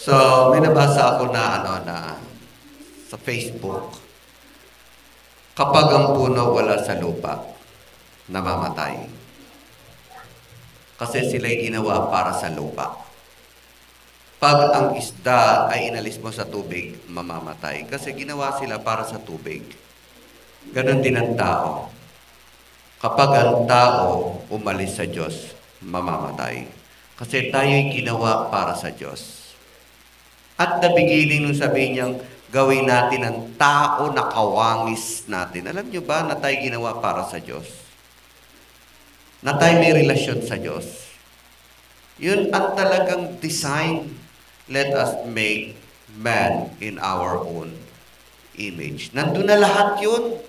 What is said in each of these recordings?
So, may nabasa ako na sa Facebook. Kapag ang puno wala sa lupa, namamatay. Kasi sila'y ginawa para sa lupa. Pag ang isda ay inalis mo sa tubig, mamamatay. Kasi ginawa sila para sa tubig. Ganon din ang tao. Kapag ang tao umalis sa Diyos, mamamatay. Kasi tayo'y ginawa para sa Diyos. At the beginning, nung sabihin niyang gawin natin ang tao na kawangis natin. Alam niyo ba na tayo ginawa para sa Diyos? Na tayo may relasyon sa Diyos. Yun ang talagang design. Let us make man in our own image. Nandun na lahat yun.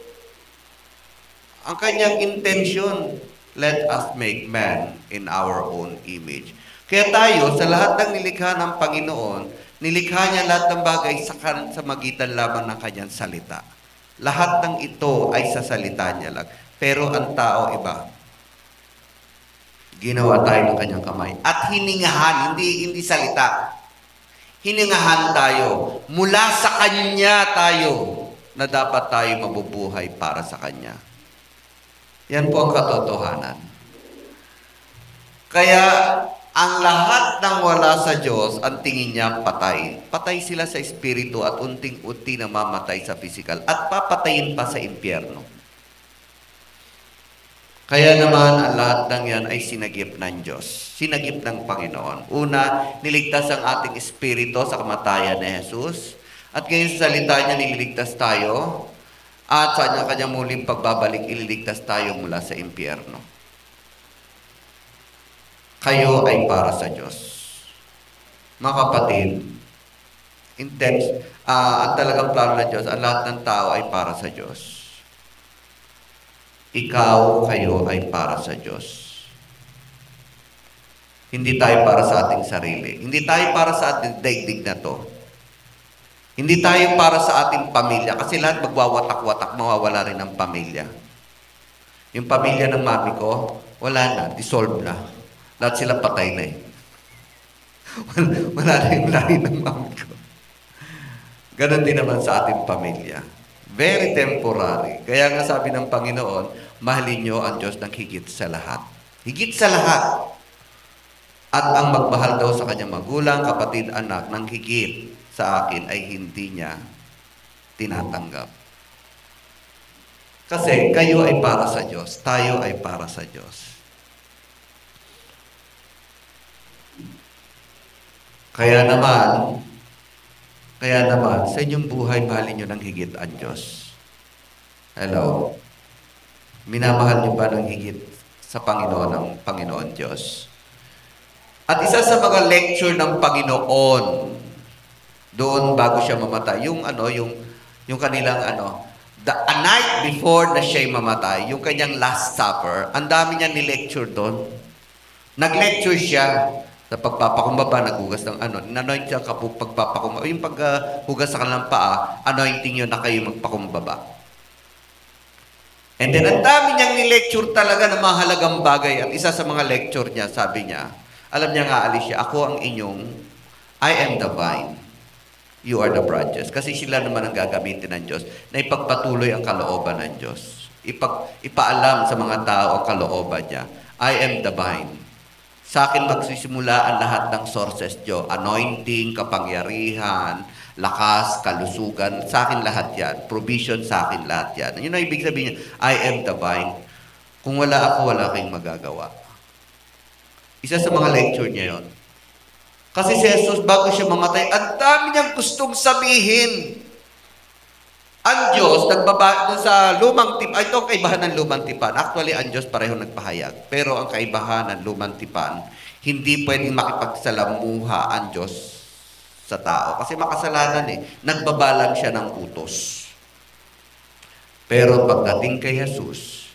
Ang kanyang intention, let us make man in our own image. Kaya tayo, sa lahat ng nilikha ng Panginoon, nilikha niya lahat ng bagay sa magitan lamang ng kanyang salita. Lahat ng ito ay sa salita niya lang. Pero ang tao iba. Ginawa tayo ng kanyang kamay. At hiningahan, hindi salita. Hiningahan tayo. Mula sa kanya tayo na dapat tayo mabubuhay para sa kanya. Yan po ang katotohanan. Kaya, ang lahat ng wala sa Diyos, ang tingin niya patay. Patay sila sa espiritu at unting-unti na mamatay sa physical. At papatayin pa sa impyerno. Kaya naman, ang lahat ng yan ay sinagip ng Diyos. Sinagip ng Panginoon. Una, niligtas ang ating espiritu sa kamatayan ni Jesus. At ngayon sa salita niya, nililigtas tayo. At sa kanyang muling pagbabalik, ililigtas tayo mula sa impyerno. Kayo ay para sa Diyos. Mga kapatid, intense, ang talagang plano ng Diyos, ang lahat ng tao ay para sa Diyos. Ikaw, kayo ay para sa Diyos. Hindi tayo para sa ating sarili. Hindi tayo para sa ating daigdig na to. Hindi tayo para sa ating pamilya. Kasi lahat magwawatak-watak, mawawala rin ang pamilya. Yung pamilya ng mami ko, wala na, dissolve na. Lahat sila patay na eh. Wala na yung lahi ng mami ko. Ganon din naman sa ating pamilya. Very temporary. Kaya nga sabi ng Panginoon, mahalin nyo ang Diyos ng higit sa lahat. Higit sa lahat. At ang magmahal daw sa kanyang magulang, kapatid, anak, ng higit sa akin ay hindi niya tinatanggap. Kasi kayo ay para sa Diyos. Tayo ay para sa Diyos. Kaya naman, sa inyong buhay, mahalin nyo ng higit ang Diyos. Hello? Minamahal nyo ba ng higit sa Panginoon ang Panginoon Diyos? At isa sa mga lecture ng Panginoon, doon bago siya mamatay, yung kanilang a night before na siya'y mamatay, yung kanyang Last Supper, ang dami niya ni-lecture doon. Nag-lecture siya sa pagpapakumbaba, naghugas ng nanoint siya pagpapakumbaba. Yung paghugas sa kanilang paa, anointing yun na kayo magpakumbaba. And then, ang dami niyang ni-lecture talaga ng mahalagang bagay. At isa sa mga lecture niya, sabi niya, alam niya nga, Alicia, ako ang inyong, I am the vine. You are the branches. Kasi sila naman ang gagamitin ng Diyos na ipagpatuloy ang kalooban ng Diyos. Ipaalam sa mga tao ang kalooban niya. I am the vine. Sa akin magsisimula ang lahat ng sources Diyo. Anointing, kapangyarihan, lakas, kalusugan. Sa akin lahat yan. Provision, sa akin lahat yan. Yun ang ibig sabihin niya, I am the vine. Kung wala ako, wala kayong magagawa. Isa sa mga lecture niya yon. Kasi si Jesus, bago siya mamatay, ang dami niyang gustong sabihin. Ang Diyos, nagbaba sa lumang tipan, ito ang kaibahan ng lumang tipan. Actually, ang Diyos pareho nagpahayag. Pero ang kaibahan ng lumang tipan, hindi pwedeng makipagsalamuha ang Diyos sa tao. Kasi makasalanan eh. Nagbabalang siya ng utos. Pero pagdating kay Jesus,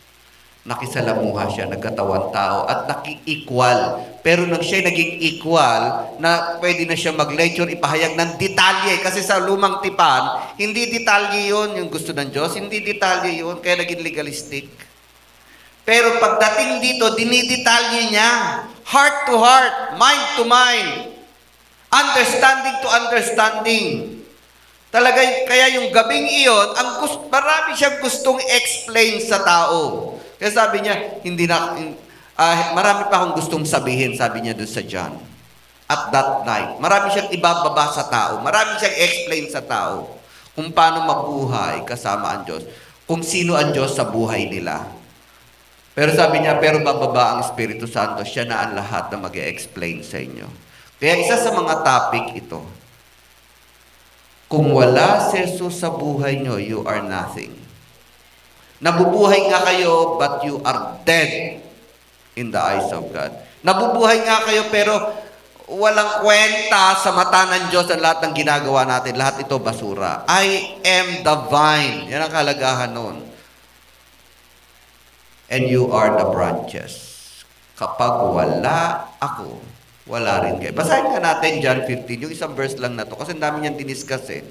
nakisalamuha siya, nagkatawan tao, at naki-equal. Pero nang siya naging equal, na pwede na siya mag-lecture, ipahayag ng detalye. Kasi sa lumang tipan, hindi detalye yun, yung gusto ng Diyos, hindi detalye yun, kaya naging legalistic. Pero pagdating dito, dinidetalye niya, heart to heart, mind to mind. Understanding to understanding. Talaga, kaya yung gabing iyon, marami siyang gustong explain sa tao. Kaya sabi niya, marami pa akong gustong sabihin, sabi niya doon sa John. At that night, marami siyang ibababa sa tao. Marami siyang explain sa tao kung paano mabuhay kasama ang Diyos. Kung sino ang Diyos sa buhay nila. Pero sabi niya, pero bababa ang Espiritu Santo, siya na ang lahat na mag-explain sa inyo. Kaya isa sa mga topic ito, kung wala si Jesus sa buhay nyo, you are nothing. Nabubuhay nga kayo, but you are dead in the eyes of God. Nabubuhay nga kayo, pero walang kwenta sa mata ng Diyos ang lahat ng ginagawa natin. Lahat ito basura. I am the vine. Yan ang kalagahan nun. And you are the branches. Kapag wala ako, wala rin kayo. Basahin nga natin John 15, yung isang verse lang na to, kasi ang dami niyang diniscuss eh.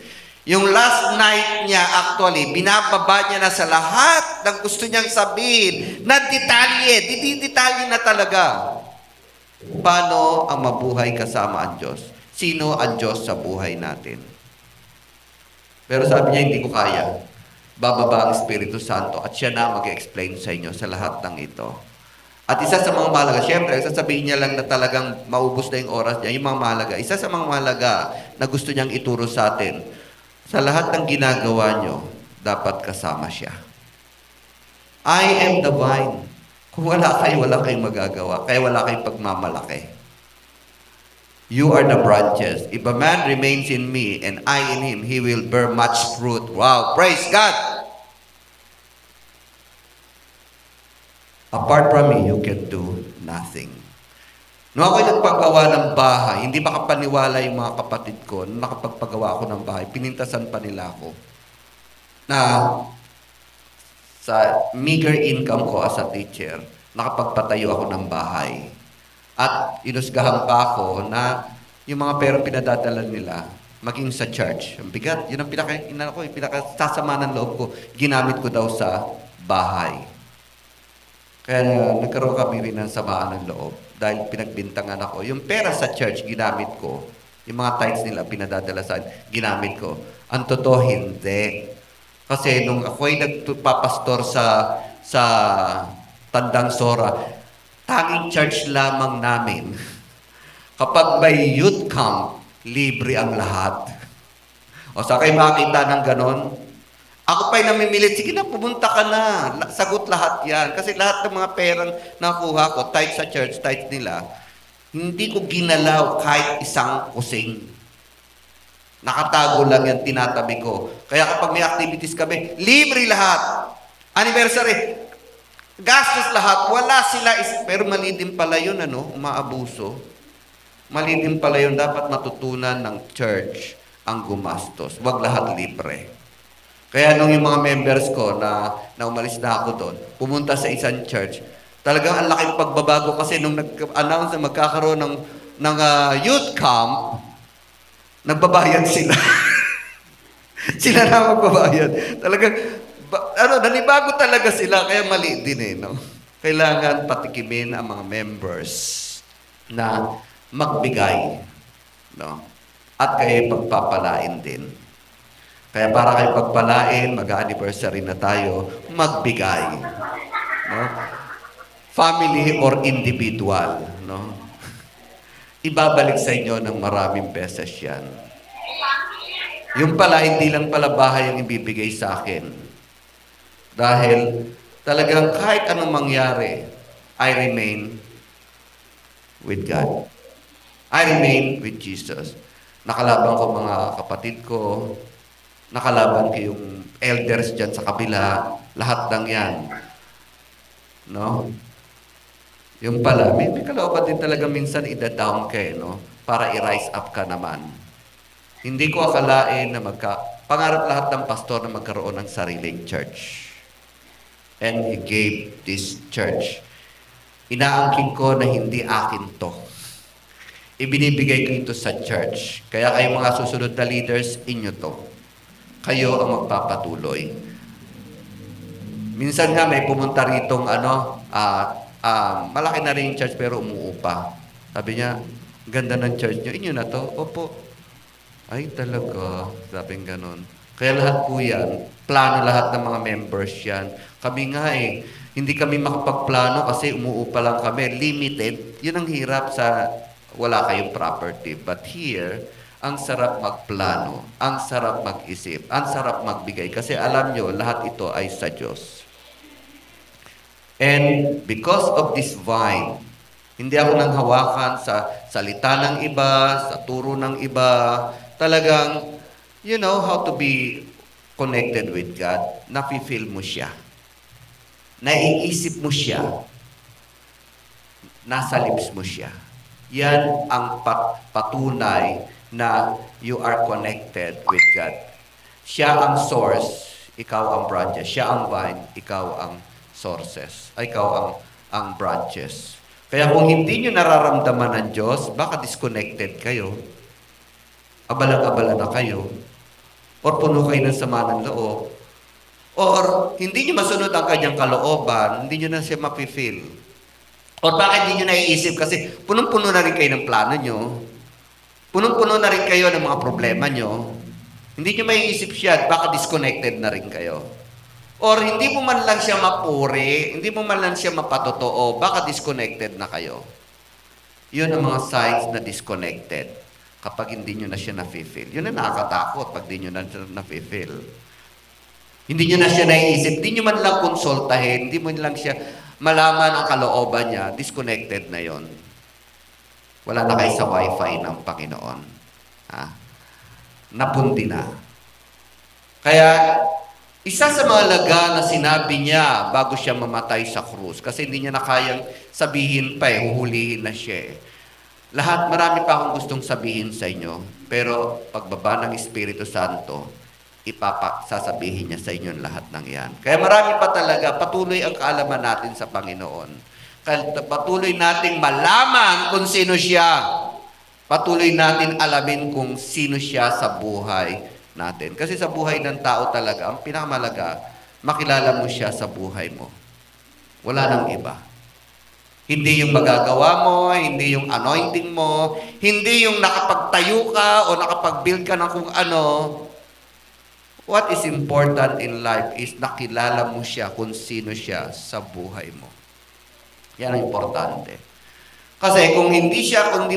Yung last night niya, actually, binababa niya na sa lahat ng gusto niyang sabihin, na detalye, detalye na talaga. Paano ang mabuhay kasama ang Diyos? Sino ang Diyos sa buhay natin? Pero sabi niya, hindi ko kaya. Bababa ang Espiritu Santo at siya na mag-explain sa inyo sa lahat ng ito. At isa sa mga mahalaga, syempre, sasabihin niya lang na talagang maubos na yung oras niya, yung mga mahalaga. Isa sa mga mahalaga na gusto niyang ituro sa atin, sa lahat ng ginagawa niyo, dapat kasama siya. I am the vine. Kung wala kayong magagawa. Kaya wala kayong pagmamalaki. You are the branches. If a man remains in me and I in him, he will bear much fruit. Wow! Praise God! Apart from me, you can do nothing. Nung ako'y nagpagawa ng bahay, hindi makapaniwala yung mga kapatid ko, nung nakapagpagawa ako ng bahay, pinintasan pa nila ako na sa meager income ko as a teacher, nakapagpatayo ako ng bahay. At inusgahan pa ako na yung mga perang pinadadala nila, maging sa church. Ang bigat, yun ang pinakasasama ng loob ko, ginamit ko daw sa bahay. Kaya nagkaroon kami rin ng samaan ng loob dahil pinagbintangan ako. Yung pera sa church, ginamit ko. Yung mga tithes nila, pinadadala sa ginamit ko. Ang totoo, hindi. Kasi nung ako'y nagpapastor sa Tandang Sora, tanging church lamang namin. Kapag may youth camp, libre ang lahat. O sa kayo makakita ng ganon, ako pa'y namimilit, sige na, pumunta ka na. Sagot lahat yan. Kasi lahat ng mga perang nakuha ko, tithe sa church, tithe nila, hindi ko ginalaw kahit isang kusing. Nakatago lang yan, tinatabi ko. Kaya kapag may activities kami, libre lahat. Anniversary, gastos lahat. Wala sila. Pero mali din pala yun, umaabuso. Mali din pala yun. Dapat matutunan ng church ang gumastos. Wag lahat libre. Kaya nung yung mga members ko na umalis na ako doon, pumunta sa isang church, talagang ang laking pagbabago kasi nung nag-announce na magkakaroon ng youth camp, nagbabayad sila. Sila na magbabayad. Talagang, nanibago talaga sila, kaya mali din no? Kailangan patikimin ang mga members na magbigay, no? At kayo pagpapalain din. Kaya para kayo pagpalain, mag-anniversary na tayo, magbigay. No? Family or individual. No? Ibabalik sa inyo ng maraming beses yan. Yung pala, hindi lang pala bahay ang ibibigay sa akin. Dahil talagang kahit anong mangyari, I remain with God. I remain with Jesus. Nakalaban ko mga kapatid ko, nakalaban ko yung elders dyan sa kabila, lahat ng yan. No? Yung pala, may kalooban din talaga minsan ida-down ka, no? Para i-rise up ka naman. Hindi ko akalain na pangarap lahat ng pastor na magkaroon ng sariling church. And he gave this church. Inaangkin ko na hindi akin to. Ibinibigay ko ito sa church. Kaya kayo mga susunod na leaders, inyo to. Kayo ang magpapatuloy. Minsan nga may pumunta ritong malaki na rin yung church pero umuupa. Sabi niya, Ganda ng church nyo. Inyo na to? Opo. Ay, talaga. Sabing ganun. Kaya lahat po yan, plano lahat ng mga members yan. Kami nga hindi kami makapagplano kasi umuupa lang kami. Limited. Yun ang hirap sa wala kayong property. But here, ang sarap magplano, ang sarap mag-isip, ang sarap magbigay. Kasi alam nyo, lahat ito ay sa Diyos. And because of this vine, hindi ako nang hawakan sa salita ng iba, sa turo ng iba. Talagang, you know how to be connected with God. Nafe-feel mo siya. Naiisip mo siya. Nasa lips mo siya. Yan ang patunay na you are connected with God. Siya ang source, ikaw ang branches. Siya ang vine, ikaw ang sources. Ikaw ang branches. Kaya kung hindi nyo nararamdaman ng Diyos, baka disconnected kayo. Abala-abala na kayo. Or puno kayo ng sama ng loob. Or hindi nyo masunod ang kanyang kalooban, hindi nyo na siya mapifeel. Or bakit hindi nyo naiisip? Kasi punong-puno na rin kayo ng plano nyo. Punong-puno na rin kayo ng mga problema nyo. Hindi nyo maiisip siya, baka disconnected na rin kayo. Or hindi mo man lang siya mapuri, hindi mo man lang siya mapatotoo, baka disconnected na kayo. Yun ang mga signs na disconnected kapag hindi nyo na siya nafe-feel. Yun ang nakakatakot pag hindi nyo na siya nafe-feel. Hindi nyo na siya naiisip, hindi nyo man lang konsultahin, hindi mo lang siya malaman ang kalooban niya, disconnected na yon. Wala na kayo sa wifi ng Panginoon. Ha? Napundi na. Kaya, isa sa mga laga na sinabi niya bago siya mamatay sa krus, kasi hindi niya na kayang sabihin pa huhulihin na siya marami pa akong gustong sabihin sa inyo, pero pagbaba ng Espiritu Santo, sasabihin niya sa inyo lahat ng yan. Kaya marami pa talaga, patuloy ang kaalaman natin sa Panginoon. Kaya patuloy nating malaman kung sino siya. Patuloy natin alamin kung sino siya sa buhay natin. Kasi sa buhay ng tao talaga, ang pinakamalaga, makilala mo siya sa buhay mo. Wala nang iba. Hindi yung magagawa mo, hindi yung anointing mo, hindi yung nakapagtayo ka o nakapag-build ka ng kung ano. What is important in life is nakilala mo siya kung sino siya sa buhay mo. Yan ang importante. Kasi kung hindi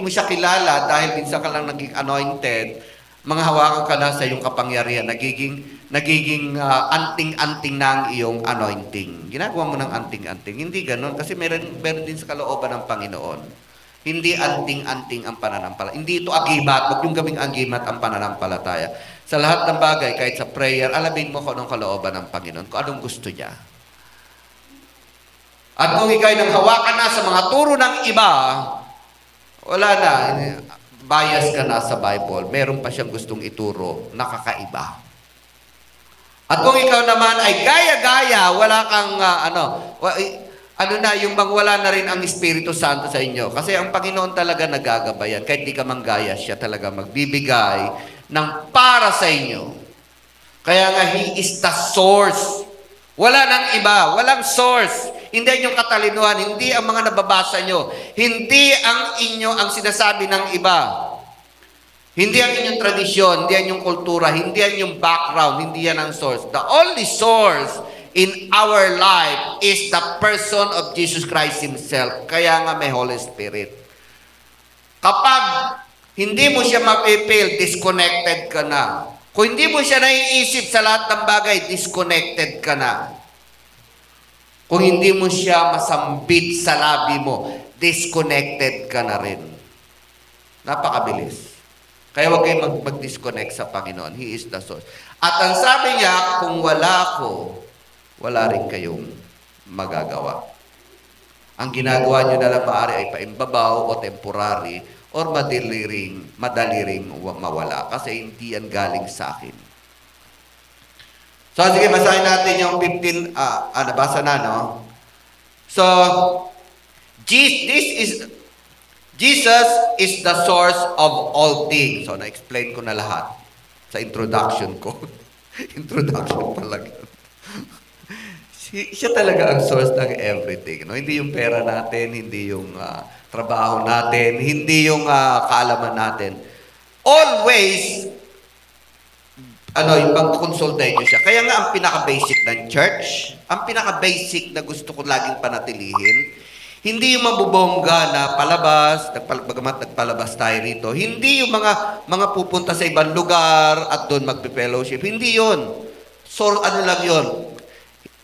mo siya kilala dahil minsan ka lang naging anointed, mga hawakan ka na sa iyong kapangyarihan, nagiging anting-anting na ang iyong anointing. Ginagawa mo ng anting-anting. Hindi ganun. Kasi meron din sa kalooban ng Panginoon. Hindi anting-anting ang pananampalataya. Hindi ito agimat. Huwag yung gawing agimat ang pananampalataya. Sa lahat ng bagay, kahit sa prayer, alamin mo kung anong kalooban ng Panginoon, kung anong gusto niya. At kung ikaw'y nang hawakan na sa mga turo ng iba, wala na. Bias ka na sa Bible. Meron pa siyang gustong ituro, nakakaiba. At kung ikaw naman ay gaya-gaya, wala kang, yung wala na rin ang Espiritu Santo sa inyo. Kasi ang Panginoon talaga nagagabayan. Kahit di ka manggaya, siya talaga magbibigay ng para sa inyo. Kaya nga, He is the source. Wala nang iba, walang source. Hindi ang inyong katalinuhan, hindi ang mga nababasa nyo. Hindi ang inyo ang sinasabi ng iba. Hindi ang inyong tradisyon, hindi ang inyong kultura, hindi ang inyong background, hindi yan ang source. The only source in our life is the person of Jesus Christ Himself. Kaya nga may Holy Spirit. Kapag hindi mo siya mapipil, disconnected ka na. Kung hindi mo siya naiisip sa lahat ng bagay, disconnected ka na. Kung hindi mo siya masambit sa labi mo, disconnected ka na rin. Napakabilis. Kaya huwag kayong mag-disconnect sa Panginoon. He is the source. At ang sabi niya, kung wala ako, wala rin kayong magagawa. Ang ginagawa niyo na lang maaari ay paimbabaw o temporary or madali ring mawala. Kasi hindi yan galing sa akin. So, sige, basahin natin yung 15, nabasa na, no? So, Jesus is the source of all things. So, na-explain ko na lahat sa introduction ko. Introduction pala. Siya talaga ang source ng everything. No? Hindi yung pera natin, hindi yung trabaho natin, hindi yung kaalaman natin. Always, yung pag-consultate nyo siya. Kaya nga ang pinaka-basic ng church, ang pinaka-basic na gusto ko laging panatilihin, hindi yung mabubongga na palabas, bagamat nagpalabas tayo rito, hindi yung mga pupunta sa ibang lugar at doon magpe-fellowship. Hindi yun. So, ano lang yun?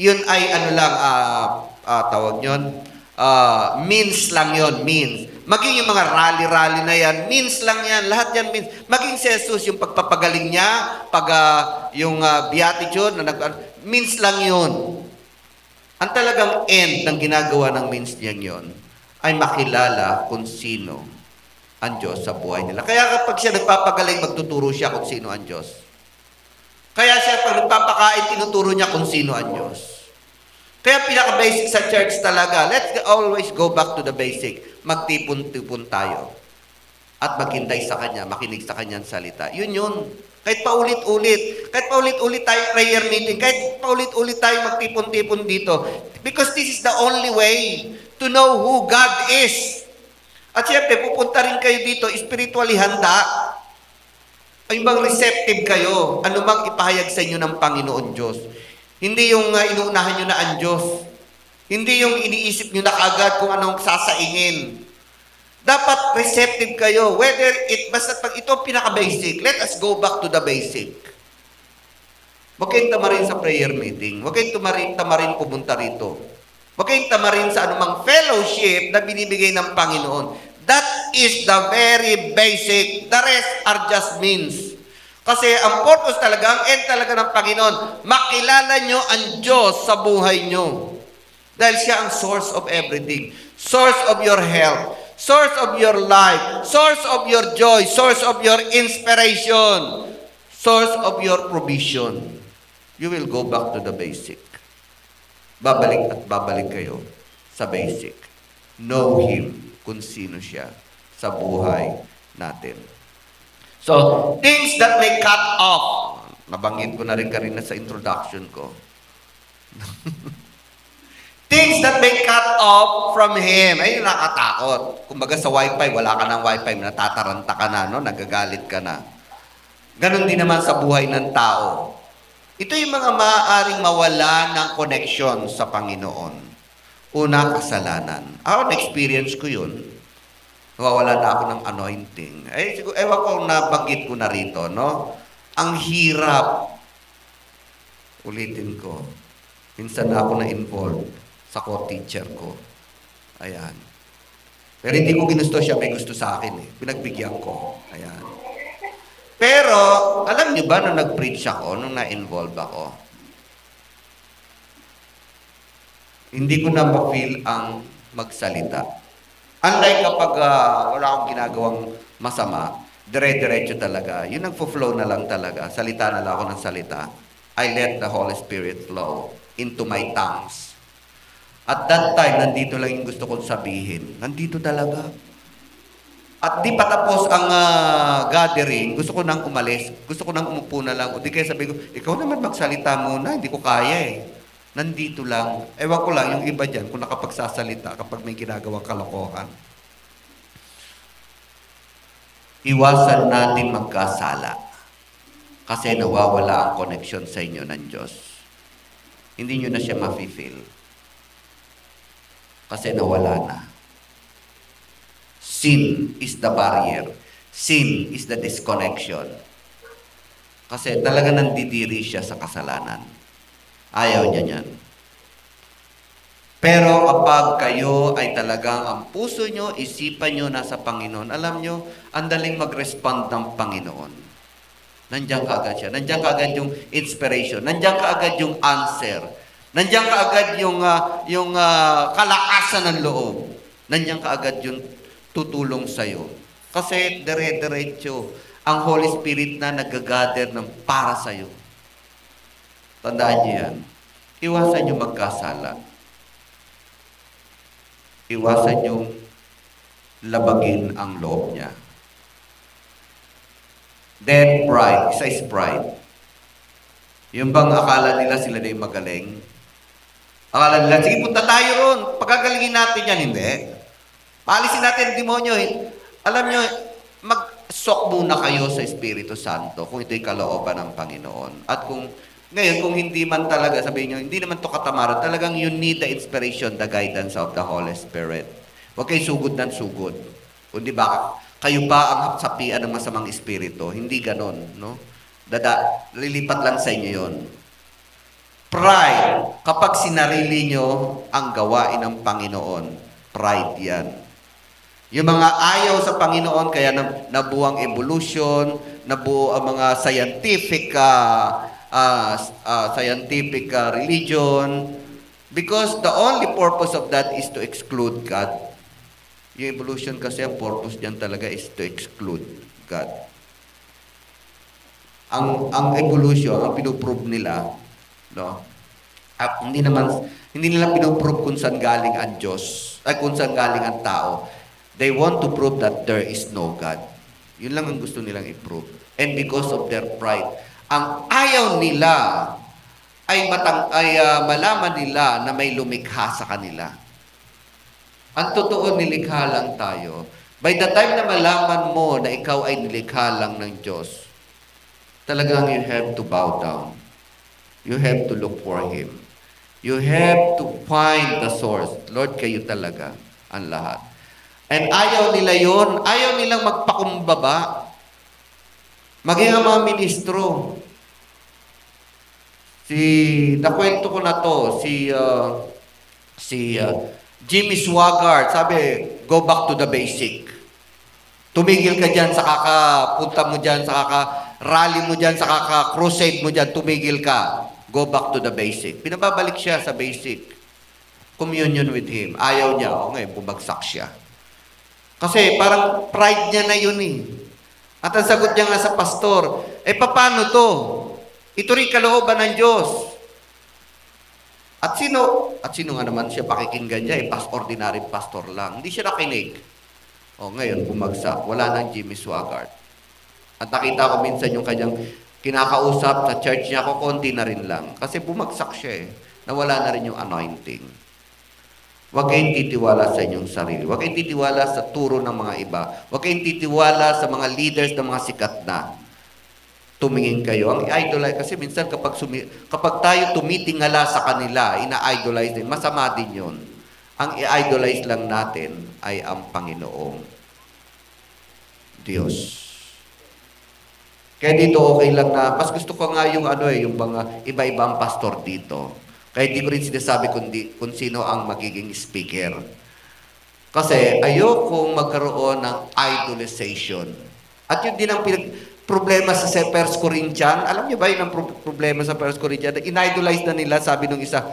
Yun ay ano lang, tawag yun, means lang yun, means. Maging yung mga rally-rally na yan, means lang yan, lahat yan means. Maging si Jesus, yung pagpapagaling niya, yung beatitude, means lang yun. Ang talagang end ng ginagawa ng means niyan yun, ay makilala kung sino ang Diyos sa buhay nila. Kaya kapag siya nagpapagaling, magtuturo siya kung sino ang Diyos. Kaya siya pag nagpapakain, tinuturo niya kung sino ang Diyos. Kaya pinaka-basic sa church talaga, let's always go back to the basic. Magtipon-tipon tayo. At maghintay sa Kanya, makinig sa Kanyang salita. Yun yun. Kahit paulit-ulit. Kahit paulit-ulit tayo prayer meeting. Kahit paulit-ulit tayo magtipon-tipon dito. Because this is the only way to know who God is. At siyempre, pupunta rin kayo dito, spiritually handa. Ay bang receptive kayo? Ano bang ipahayag sa inyo ng Panginoon Diyos? Hindi yung inuunahan nyo na ang Diyos. Hindi yung iniisip nyo na agad kung anong sasaingin. Dapat receptive kayo. Basta pag ito pinaka-basic, let us go back to the basic. Huwag kayong tamarin sa prayer meeting. Huwag kayong tamarin pumunta rito. Huwag kayong tamarin sa anumang fellowship na binibigay ng Panginoon. That is the very basic. The rest are just means. Kasi ang purpose talaga, ang end talaga ng Panginoon, makilala nyo ang Diyos sa buhay nyo. Dahil siya ang source of everything. Source of your health. Source of your life. Source of your joy. Source of your inspiration. Source of your provision. You will go back to the basic. Babalik at babalik kayo sa basic. Know Him kung sino siya sa buhay natin. So, things that may cut off. Nabanggit ko na rin kanina sa introduction ko. Things that may cut off from Him. Ay, nakatakot. Kumbaga sa wifi, wala ka ng wifi, natataranta ka na, no? Nagagalit ka na. Ganon din naman sa buhay ng tao. Ito yung mga maaaring mawala ng connection sa Panginoon. Una, kasalanan. Na-experience ko yun. Nawawala na ako ng anointing. Siguro, ewan ko, nabanggit ko na rito, no? Ang hirap. Ulitin ko. Minsan na ako na-involved sa co-teacher ko. Ayan. Pero hindi ko ginusto siya, may gusto sa akin eh. Pinagbigyan ko. Ayan. Pero, alam niyo ba, nung nag-preach ako, nung na-involve ako, hindi ko na ma-feel ang magsalita. Unlike kapag wala akong ginagawang masama, dire-diretso talaga. Yun nagpo-flow na lang talaga. Salita na lang ako ng salita. I let the Holy Spirit flow into my tongues. At that time, nandito lang yung gusto kong sabihin. Nandito talaga. At di pa tapos ang gathering, gusto ko nang umalis. Gusto ko nang umupo na lang. O di kaya sabi ko, ikaw naman magsalita muna, hindi ko kaya eh. Nandito lang. Ewan ko lang, yung iba dyan, kung nakapagsasalita kapag may ginagawang kalokohan. Iwasan natin magkasala. Kasi nawawala ang connection sa inyo ng Diyos. Hindi nyo na siya mafe-feel. Kasi nawala na. Sin is the barrier. Sin is the disconnection. Kasi talaga nandidiri siya sa kasalanan. Ayaw niya yan. Pero kapag kayo ay talagang ang puso nyo, isipan nyo nasa Panginoon, alam nyo, ang daling mag-respond ng Panginoon. Nandiyan ka agad siya. Nandiyan ka agad yung inspiration. Nandiyan ka agad yung answer. Nandiyan ka agad yung kalakasan ng loob. Nandiyan ka agad yung tutulong sa'yo. Kasi dire-diretso ang Holy Spirit na nag-gather ng para sa'yo. Tandaan niyo yan. Iwasan niyo magkasala. Iwasan niyo labagin ang loob niya. Then pride. Isa is pride. Yung bang akala nila sila na yung magaling, Akala nila, sige, punta tayo ron. Pagagalingin natin yan. Hindi. Paalisin natin ang demonyo. Alam nyo, mag-sok muna kayo sa Espiritu Santo kung ito'y kalooban ng Panginoon. At kung ngayon, kung hindi man talaga, sabihin nyo, hindi naman to katamaran, talagang you need the inspiration, the guidance of the Holy Spirit. Huwag kayo sugod ng sugod. Kundi ba, kayo ba ang hapsapian ng masamang espiritu? Hindi ganon, no? Lilipat lang sa inyo yon. Pride, kapag sinarili nyo ang gawain ng Panginoon, pride yan. Yung mga ayaw sa Panginoon, kaya nabuang evolution, nabuo ang mga scientific religion, because the only purpose of that is to exclude God. Yung evolution kasi, ang purpose niyan talaga is to exclude God. Ang evolution, ang pinuprove nila, no? Hindi nila pinuprove kung saan galing ang Diyos, ay kung saan galing ang tao. They want to prove that there is no God. Yun lang ang gusto nilang i-prove. And because of their pride, ang ayaw nila ay malaman nila na may lumikha sa kanila. Ang totoo, nilikha lang tayo. By the time na malaman mo na ikaw ay nilikha lang ng Diyos, talagang you have to bow down. You have to look for Him. You have to find the source. Lord, kayo talaga ang lahat. And ayaw nila yon, ayaw nilang magpakumbaba. Maging ang mga ministro. Nakwento ko na to, si Jimmy Swaggart, sabi, go back to the basic. Tumigil ka dyan sa kakapunta mo dyan, sa kaka-rally mo dyan, sa kaka-crusade mo dyan, tumigil ka. Go back to the basic. Pinababalik siya sa basic. Communion with Him. Ayaw niya. O ngayon, bumagsak siya. Kasi parang pride niya na yun eh. At ang sagot niya nga sa pastor, paano to? Ito rin kalooban ng Diyos. At sino nga naman siya pakikinggan niya? Ordinary pastor lang. Hindi siya nakinig. O ngayon, bumagsak. Wala nang Jimmy Swaggart. At nakita ko minsan yung kanyang kinakausap sa church niya ko, konti na rin lang. Kasi bumagsak siya eh. Nawala na rin yung anointing. Huwag kayong titiwala sa inyong sarili. Huwag kayong titiwala sa turo ng mga iba. Huwag kayong titiwala sa mga leaders ng mga sikat na. Tumingin kayo. Ang i-idolize, kasi minsan kapag tayo tumitingala sa kanila, ina-idolize din, masama din yun. Ang i-idolize lang natin ay ang Panginoong Diyos. Kaya dito okay lang na, mas gusto ko nga yung yung mga iba-ibang pastor dito. Kaya di ko rin sinasabi kung sino ang magiging speaker. Kasi ayokong magkaroon ng idolization. At yun din ang problema sa 1 Corinthians. Alam niyo ba yun ang problema sa 1 Corinthians? In-idolize na nila, sabi nung isa,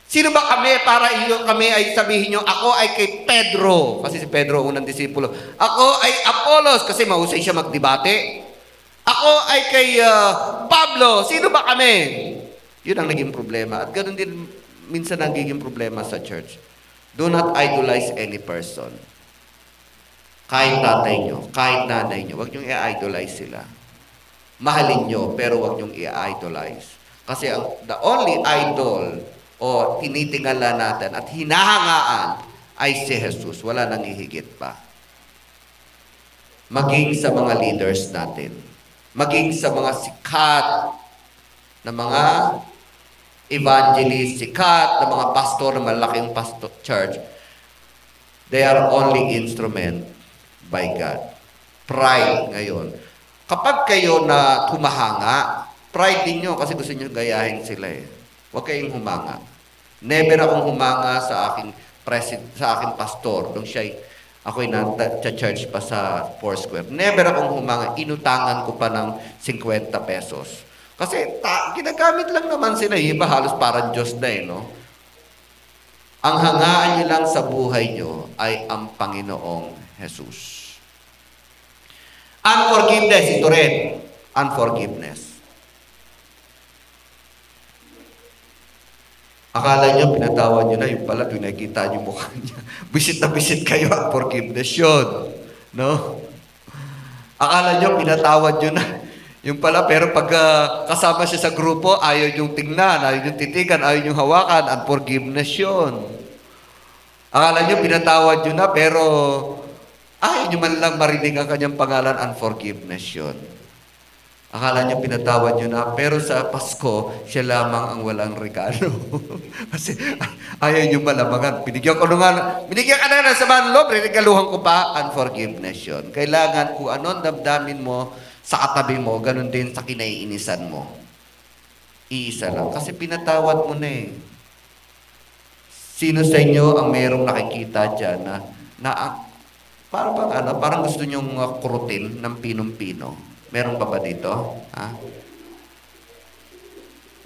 sino ba kami para kami ay sabihin nyo, ako ay kay Pedro. Kasi si Pedro unang disipulo. Ako ay Apollos, kasi mahusay siya magdebate. Ako ay kay Pablo. Sino ba kami? Yun ang naging problema. At ganoon din minsan nagiging problema sa church. Do not idolize any person. Kahit tatay nyo, kahit nanay nyo, huwag nyo i-idolize sila. Mahalin nyo, pero huwag nyo i-idolize. Kasi the only idol o tinitingala natin at hinahangaan ay si Jesus. Wala nang ihigit pa. Maging sa mga leaders natin. Maging sa mga sikat na mga evangelist, sikat na mga pastor, na malaking pastor church. They are only instrument by God. Pride ngayon. Kapag kayo na humahanga, pride din nyo kasi gusto nyo gayahin sila eh. Huwag kayong humanga. Never akong humanga sa aking pastor. Nung ako'y na-church pa sa Foursquare. Never akong humanga. Inutangan ko pa ng 50 pesos. Kasi ginagamit lang naman sila. Iba halos parang Diyos na eh, no? Ang hangaan nyo lang sa buhay nyo ay ang Panginoong Jesus. Unforgiveness, ito rin. Unforgiveness. Akala nyo, pinatawad nyo na, yung pala, tuwing nakikita nyo mukha niya. Bisit na bisit kayo, unforgiveness yun. No? Akala nyo, pinatawad nyo na. Yung pala, pero pag kasama siya sa grupo, ayaw yung tingnan, ayaw yung titigan, ayaw yung hawakan, unforgiveness yun. Akala nyo, pinatawad nyo na, pero ayaw nyo man lang marinig ang kanyang pangalan, unforgiveness yun. Akala nyo, pinatawad nyo na, pero sa Pasko, siya lamang ang walang regalo. Kasi ayaw nyo malamangan. Binigyan ka na ng samahan loob, regaluhan ko pa, unforgiveness yun. Kailangan kung anong damdamin mo sa katabi mo, ganun din sa kinaiinisan mo. Iisa lang. Kasi pinatawad mo na eh. Sino sa inyo ang mayroong nakikita dyan parang gusto nyong kurutin ng pinong-pino? Meron ba dito? Ha?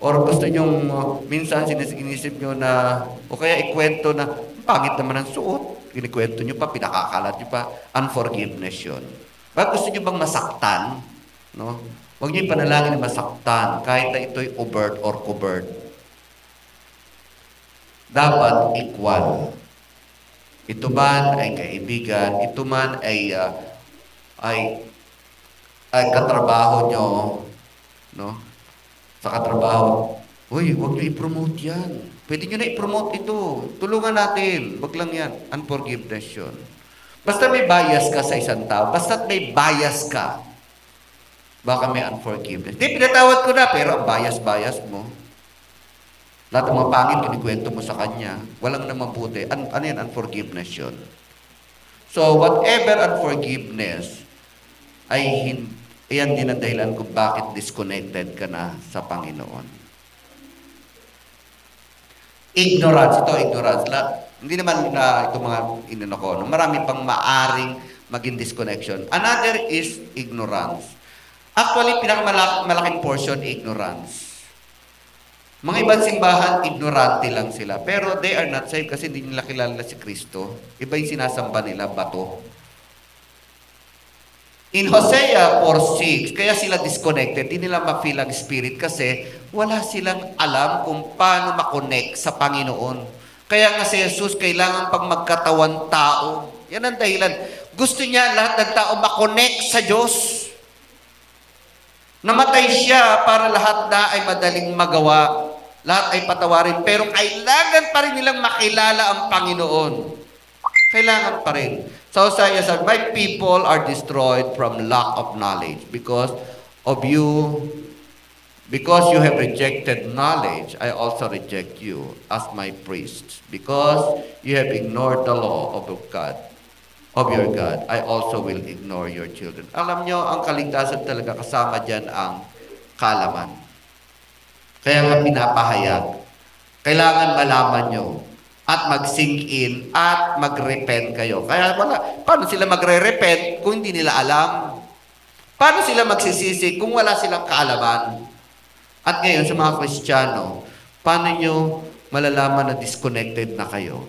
Or gusto nyong minsan sinisip nyo na, o kaya ikwento na, pangit naman ang suot. Kinikwento nyo pa, pinakakalat nyo pa. Unforgiveness yun. Bakit gusto nyo bang masaktan? No? Huwag nyo yung panalangin na masaktan, kahit na ito'y overt or covert. Dapat equal. Ito man ay kaibigan, ito man ay katrabaho nyo, no? Sa katrabaho, uy, huwag nyo i-promote yan. Pwede nyo na i-promote ito. Tulungan natin. Huwag lang yan. Unforgiveness yun. Basta may bias ka sa isang tao, basta may bias ka, baka may unforgiveness. Hindi, pinatawad ko na, pero ang bias mo. Lahat ng mga pangit, kinikwento mo sa kanya, walang namang buti. Ano yan? Unforgiveness yun. So, whatever unforgiveness, yan din ang dahilan kung bakit disconnected ka na sa Panginoon. Ignorance. Ito, ignorance. Hindi naman itong mga inano no? Marami pang maaring maging disconnection. Another is ignorance. Actually, pinakamalaking portion, ignorance. Mga ibang simbahan, ignorante lang sila. Pero they are not saved kasi hindi nila kilala si Kristo. Iba yung sinasamba nila, bato. In Hosea 4:6, kaya sila disconnected, hindi nila ma-feel ang spirit kasi wala silang alam kung paano makonect sa Panginoon. Kaya nga si Jesus, kailangan pang magkatawan tao. Yan ang dahilan. Gusto niya lahat ng tao makonect sa Diyos. Namatay siya para lahat na ay madaling magawa. Lahat ay patawarin. Pero kailangan pa rin nilang makilala ang Panginoon. Kailangan pa rin. So Hosea said, my people are destroyed from lack of knowledge because you have rejected knowledge, I also reject you as my priests. Because you have ignored the law of your God, I also will ignore your children. Alam nyo, ang kaligtasan talaga kasama dyan ang kaalaman. Kaya nga pinapahayag. Kailangan malaman nyo at mag-sink in at mag-repent kayo. Kaya paano sila magre-repent kung hindi nila alam? Paano sila magsisisi kung wala silang kaalaman? At ngayon sa mga Kristiyano, paano nyo malalaman na disconnected na kayo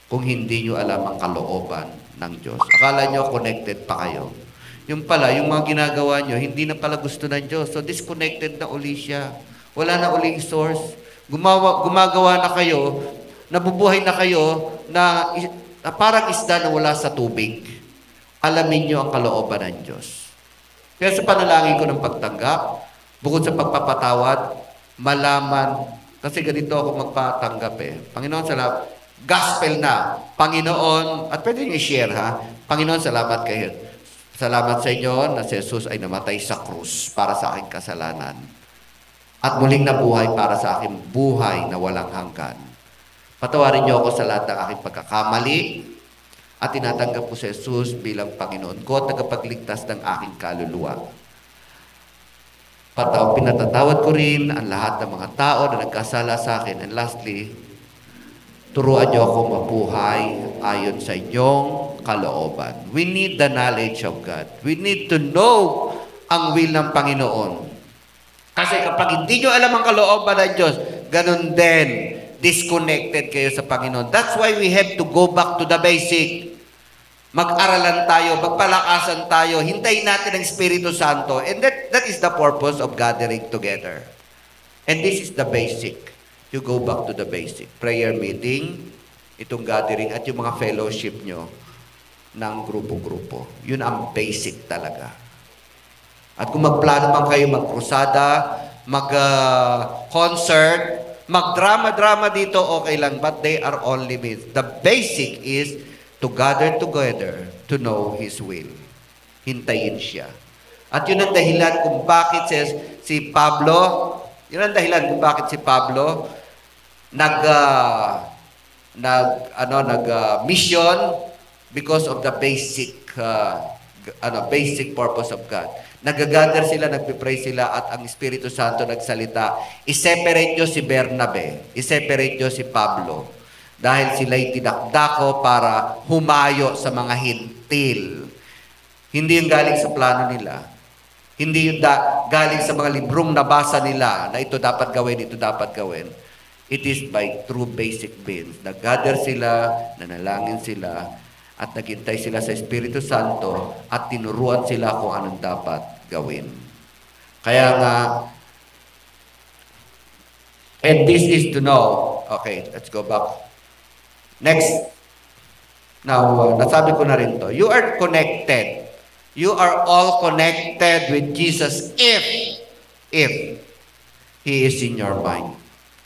kung hindi nyo alam ang kalooban ng Diyos? Akala nyo connected pa kayo. Yung pala, yung mga ginagawa nyo, hindi na pala gusto ng Diyos. So disconnected na uli siya. Wala na uling source. Gumagawa na kayo, nabubuhay na kayo na parang isda na wala sa tubig. Alamin nyo ang kalooban ng Diyos. Kaya sa panalangin ko ng pagtanggap, bukod sa pagpapatawad, malaman, kasi ganito ako magpatanggap Panginoon, salamat. Gospel na. Panginoon, at pwede nyo i-share Panginoon, salamat kayo. Salamat sa inyo na si Jesus ay namatay sa krus para sa aking kasalanan. At muling nabuhay para sa aking buhay na walang hanggan. Patawarin niyo ako sa lahat ng aking pagkakamali at tinatanggap ko si Jesus bilang Panginoon ko at tagapagligtas ng aking kaluluwa. Pinatatawad ko rin ang lahat ng mga tao na nagkasala sa akin. And lastly, turuan niyo ako mabuhay ayon sa inyong kalooban. We need the knowledge of God. We need to know ang will ng Panginoon. Kasi kapag hindi nyo alam ang kalooban ng Diyos, ganun din, disconnected kayo sa Panginoon. That's why we have to go back to the basic. Mag-aralan tayo, magpalakasan tayo, hintayin natin ang Espiritu Santo. And that is the purpose of gathering together. And this is the basic. You go back to the basic. Prayer meeting, itong gathering, at yung mga fellowship nyo ng grupo-grupo. Yun ang basic talaga. At kung magplano man kayo magkrusada, mag-concert, mag-drama-drama dito, okay lang. But they are only means. The basic is to gather together to know His will. Hintayin siya. At yun ang dahilan kung bakit si Pablo, yun ang dahilan kung bakit si Pablo mission because of the basic purpose of God. Nagagather sila, nagpipray sila, at ang Espiritu Santo nagsalita, i-separate nyo si Bernabe, i-separate nyo si Pablo, dahil sila'y tinakdako para humayo sa mga hintil. Hindi yung galing sa plano nila. Hindi yung galing sa mga librong nabasa nila na ito dapat gawin, ito dapat gawin. It is by true basic means. Nag-gather sila, nanalangin sila, at naghintay sila sa Espiritu Santo at tinuruan sila kung anong dapat gawin. Kaya nga, and this is to know. Okay, let's go back. Next. Now, nasabi ko na rin to. You are connected. You are all connected with Jesus if He is in your mind.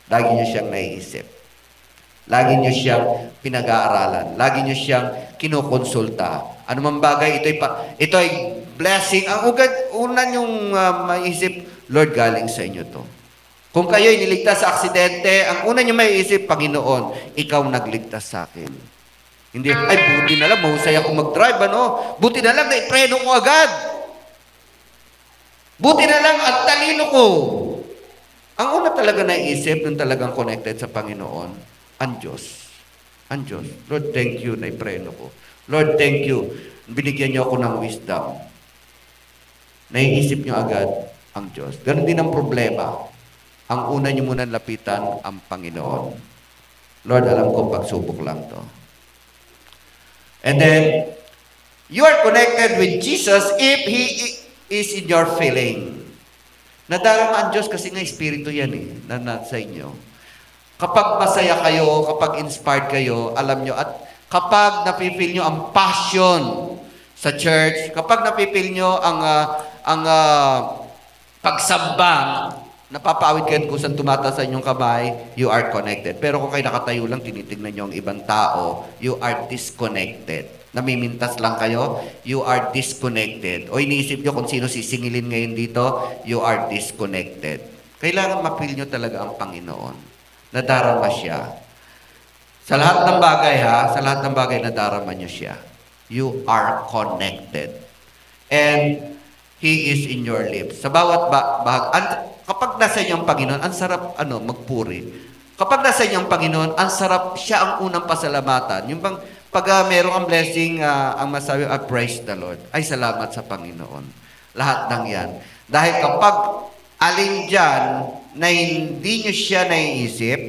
Lagi niyo siyang naiisip. Lagi niyo siyang pinag-aaralan. Lagi niyo siyang kinukonsulta. Ano mang bagay, ito ay blessing. Ang una niyong maiisip, Lord, galing sa inyo to. Kung kayo'y niligtas sa aksidente, ang una niyo maiisip, Panginoon, ikaw nagligtas sa akin. Hindi, ay, buti na lang, mahusay ako mag-drive, ano? Buti na lang, naipreno ko agad. Buti na lang, ang talino ko. Ang una talaga naiisip, nung talagang connected sa Panginoon, ang Diyos. Ang Diyos. Lord, thank you, naipreno ko. Lord, thank you, binigyan niyo ako ng wisdom. Naiisip niyo agad ang Diyos. Ganon din ang problema. Ang una niyo muna lapitan ang Panginoon. Lord, alam ko, pagsubok lang to. And then, you are connected with Jesus if He is in your feeling. Nadarama ang Diyos kasi nga Espiritu yan na nasa inyo. Kapag masaya kayo, kapag inspired kayo, alam nyo, at kapag napipil nyo ang passion sa church, kapag napipil nyo ang pagsamba, napapaawit kayo kung saan tumata sa inyong kamay, you are connected. Pero kung kayo nakatayo lang, tinitignan nyo ang ibang tao, you are disconnected. Namimintas lang kayo, you are disconnected. O iniisip nyo kung sino sisingilin ngayon dito, you are disconnected. Kailangan mapil nyo talaga ang Panginoon. Nadarama siya. Sa lahat ng bagay sa lahat ng bagay nadarama niyo siya. You are connected. And He is in your lips. Sa bawat kapag nasa inyo ang Panginoon, ang sarap magpuri. Kapag nasa inyo ang Panginoon, ang sarap siya ang unang pasalamatan. Yung bang pag merong ang blessing, ang masabi, praise the Lord. Ay, salamat sa Panginoon. Lahat ng yan. Dahil kapag alin dyan na hindi nyo siya naiisip,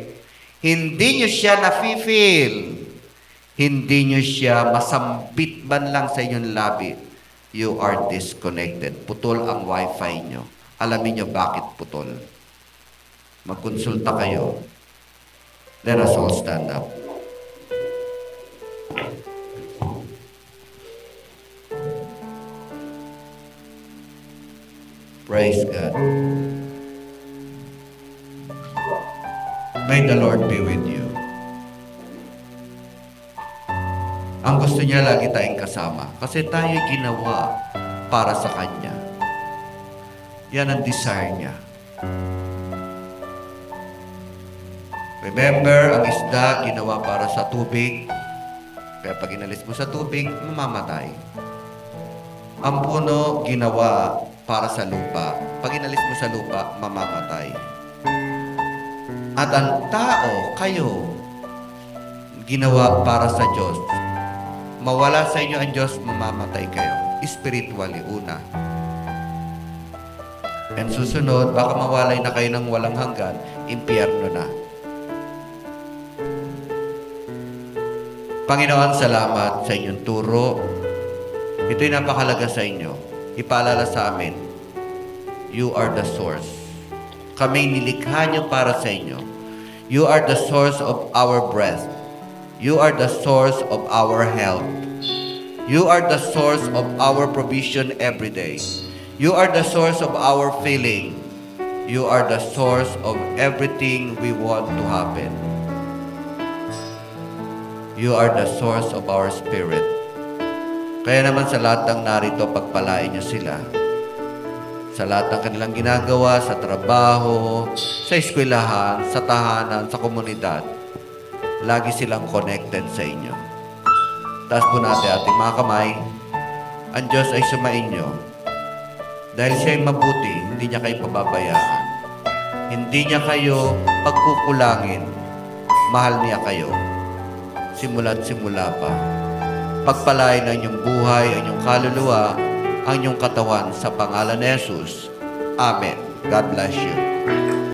hindi nyo siya nafe-feel, hindi nyo siya masambit man lang sa inyong labi, you are disconnected. Putol ang wifi nyo. Alamin nyo bakit putol. Magkonsulta kayo. Let us all stand up. Praise God. May the Lord be with you. Ang gusto niya lagi tayong kasama. Kasi tayo ginawa para sa Kanya. Yan ang desire niya. Remember, ang isda ginawa para sa tubig. Kaya pag inalis mo sa tubig, mamamatay. Ang puno ginawa para sa lupa. Pag inalis mo sa lupa, mamamatay. At ang tao, kayo, ginawa para sa Diyos. Mawala sa inyo ang Diyos, mamamatay kayo. Spiritually, una. And susunod, baka mawalay na kayo ng walang hanggan, impyerno na. Panginoon, salamat sa inyong turo. Ito'y napakalaga sa inyo. Ipaalala sa amin, you are the source. Kami nilikha niyo para sa inyo. You are the source of our breath. You are the source of our health. You are the source of our provision every day. You are the source of our feeling. You are the source of everything we want to happen. You are the source of our spirit. Kaya naman sa lahat ng narito, pagpalain niyo sila. Sa lahat ng kanilang ginagawa, sa trabaho, sa eskwelahan, sa tahanan, sa komunidad, lagi silang connected sa inyo. Taas po natin ating mga kamay. Ang Diyos ay sumainyo. Dahil siya'y mabuti, hindi niya kayo pababayaan. Hindi niya kayo pagkukulangin. Mahal niya kayo. Simula't simula pa. Pagpalain ang inyong buhay, ang inyong kaluluwa, ang inyong katawan sa pangalan ni Jesus. Amen. God bless you.